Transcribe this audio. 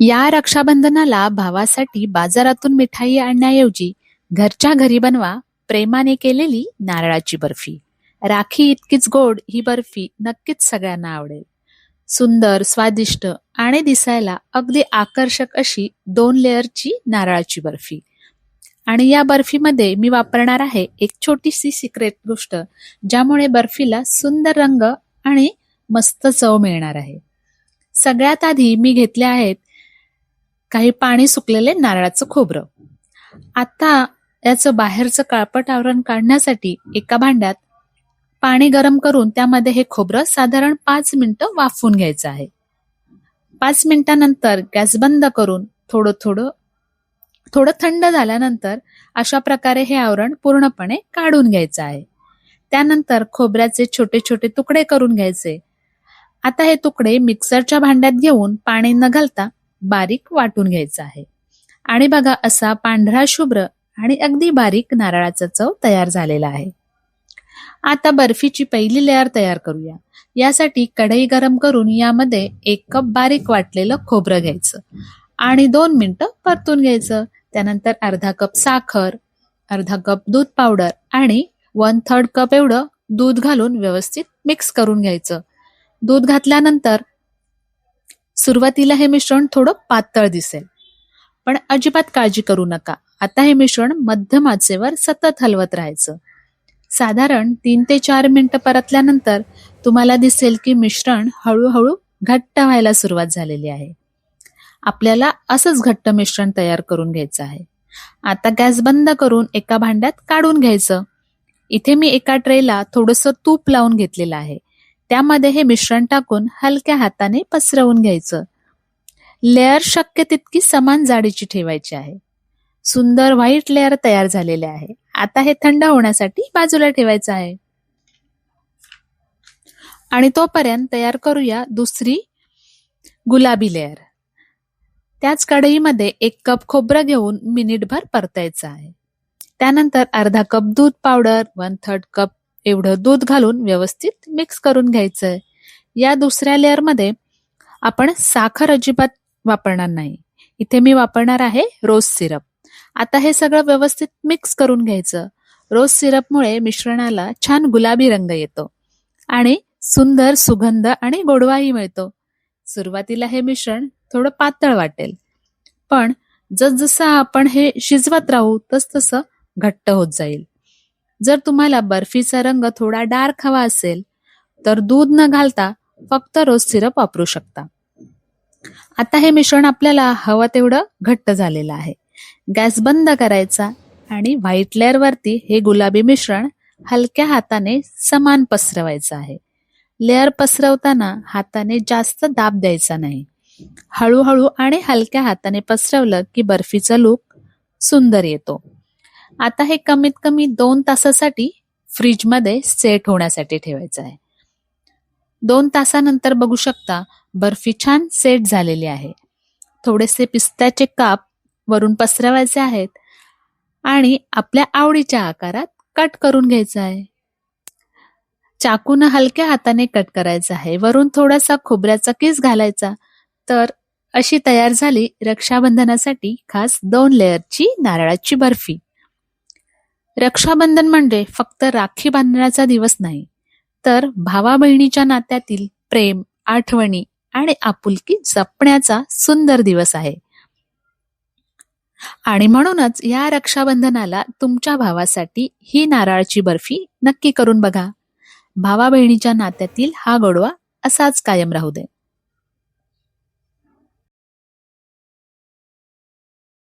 या रक्षाबंधनाला भावासाठी बाजारातून मिठाई आणण्याऐवजी घरच्या घरी बनवा प्रेमाने केलेली नारळाची बर्फी. राखी इतकीच गोड ही बर्फी नक्कीच सगळ्यांना आवडेल. सुंदर, स्वादिष्ट आणि दिसायला अगदी आकर्षक अशी 2 लेअरची नारळाची बर्फी. आणि या बर्फीमध्ये मी वापरणार आहे एक छोटीशी सिक्रेट गोष्ट, ज्यामुळे बर्फीला सुंदर रंग आणि मस्त चव मिळणार आहे. सगळ्यात आधी मी घेतले आहेत काही पाणी सुकलेले नारळाचं खोबरं. आता याचं बाहेरचं काळपट आवरण काढण्यासाठी एका भांड्यात पाणी गरम करून त्यामध्ये हे खोबरं साधारण 5 मिनिटं वाफवून घ्यायचं आहे. 5 मिनिटांनंतर गॅस बंद करून थोडं थंड झाल्यानंतर अशा प्रकारे हे आवरण पूर्णपणे काढून घ्यायचं आहे. त्यानंतर खोबऱ्याचे छोटे छोटे तुकडे करून घ्यायचे. आता हे तुकडे मिक्सरच्या भांड्यात घेऊन पाणी न घालता बारीक वाटून घ्यायचं आहे. आणि बघा असा पांढरा शुभ्र आणि अगदी बारीक नारळाचा चव तयार झालेला आहे. आता बर्फीची पहिली लेअर तयार करूया. यासाठी कढई गरम करून यामध्ये 1 कप बारीक वाटलेलं खोबरं घ्यायचं आणि 2 मिनिटं परतून घ्यायचं. त्यानंतर अर्धा कप साखर, अर्धा कप दूध पावडर आणि 1/3 कप एवढं दूध घालून व्यवस्थित मिक्स करून घ्यायचं. दूध घातल्यानंतर सुरुवातीला हे मिश्रण थोडं पातळ दिसेल, पण अजिबात काळजी करू नका. आता हे मिश्रण मध्यम आचेवर सतत हलवत राहायचं. साधारण 3 ते 4 मिनिटं परतल्यानंतर तुम्हाला दिसेल की मिश्रण हळूहळू घट्ट व्हायला सुरुवात झालेली आहे. आपल्याला असंच घट्ट मिश्रण तयार करून घ्यायचं आहे. आता गॅस बंद करून एका भांड्यात काढून घ्यायचं. इथे मी एका ट्रेला थोडंसं तूप लावून घेतलेलं आहे. त्यामध्ये हे मिश्रण टाकून हलक्या हाताने पसरवून घ्यायचं. लेअर शक्य तितकी समान जाडीची ठेवायची आहे. सुंदर व्हाईट लेअर तयार झालेले आहे. आता हे थंड होण्यासाठी बाजूला ठेवायचं आहे. आणि तोपर्यंत तयार करूया दुसरी गुलाबी लेअर. त्याच कढईमध्ये 1 कप खोबरं घेऊन मिनिटभर परतायचं आहे. त्यानंतर अर्धा कप दूध पावडर, 1/3 कप एवढं दूध घालून व्यवस्थित मिक्स करून घ्यायचंय. या दुसऱ्या लेअरमध्ये आपण साखर अजिबात वापरणार नाही. इथे मी वापरणार आहे रोज सिरप. आता हे सगळं व्यवस्थित मिक्स करून घ्यायचं. रोज सिरपमुळे मिश्रणाला छान गुलाबी रंग येतो आणि सुंदर सुगंध आणि गोडवाही मिळतो. सुरुवातीला हे मिश्रण थोडं पातळ वाटेल, पण जसजसं आपण हे शिजवत राहू तसतसं घट्ट होत जाईल. जर तुम्हाला बर्फीचा रंग थोडा डार्क हवा असेल तर दूध न घालता फक्त रोज सिरप वापरू शकता. आता हे मिश्रण आपल्याला हवं तेवढं घट्ट झालेलं आहे. गॅस बंद करायचा आणि व्हाईट लेअर वरती हे गुलाबी मिश्रण हलक्या हाताने समान पसरवायचं आहे. लेअर पसरवताना हाताने जास्त दाब द्यायचा नाही. हळूहळू आणि हलक्या हाताने पसरवलं की बर्फीचा लुक सुंदर येतो. आता हे कमीत कमी 2 तासासाठी फ्रीजमध्ये सेट होण्यासाठी ठेवायचं आहे. 2 तासानंतर बघू शकता बर्फी छान सेट झालेली आहे. थोडेसे पिस्त्याचे काप वरून पसरवायचे आहेत आणि आपल्या आवडीच्या आकारात कट करून घ्यायचं आहे. चाकून हलक्या हाताने कट करायचं आहे. वरून थोडासा खोबऱ्याचा किस घालायचा. तर अशी तयार झाली रक्षाबंधनासाठी खास 2 लेअरची नारळाची बर्फी. रक्षाबंधन म्हणजे फक्त राखी बांधण्याचा दिवस नाही, तर भावा बहिणीच्या नात्यातील प्रेम, आठवणी आणि आपुलकी जपण्याचा सुंदर दिवस आहे. आणि म्हणूनच या रक्षाबंधनाला तुमच्या भावासाठी ही नारळाची बर्फी नक्की करून बघा. भावा बहिणीच्या नात्यातील हा गोडवा असाच कायम राहू दे.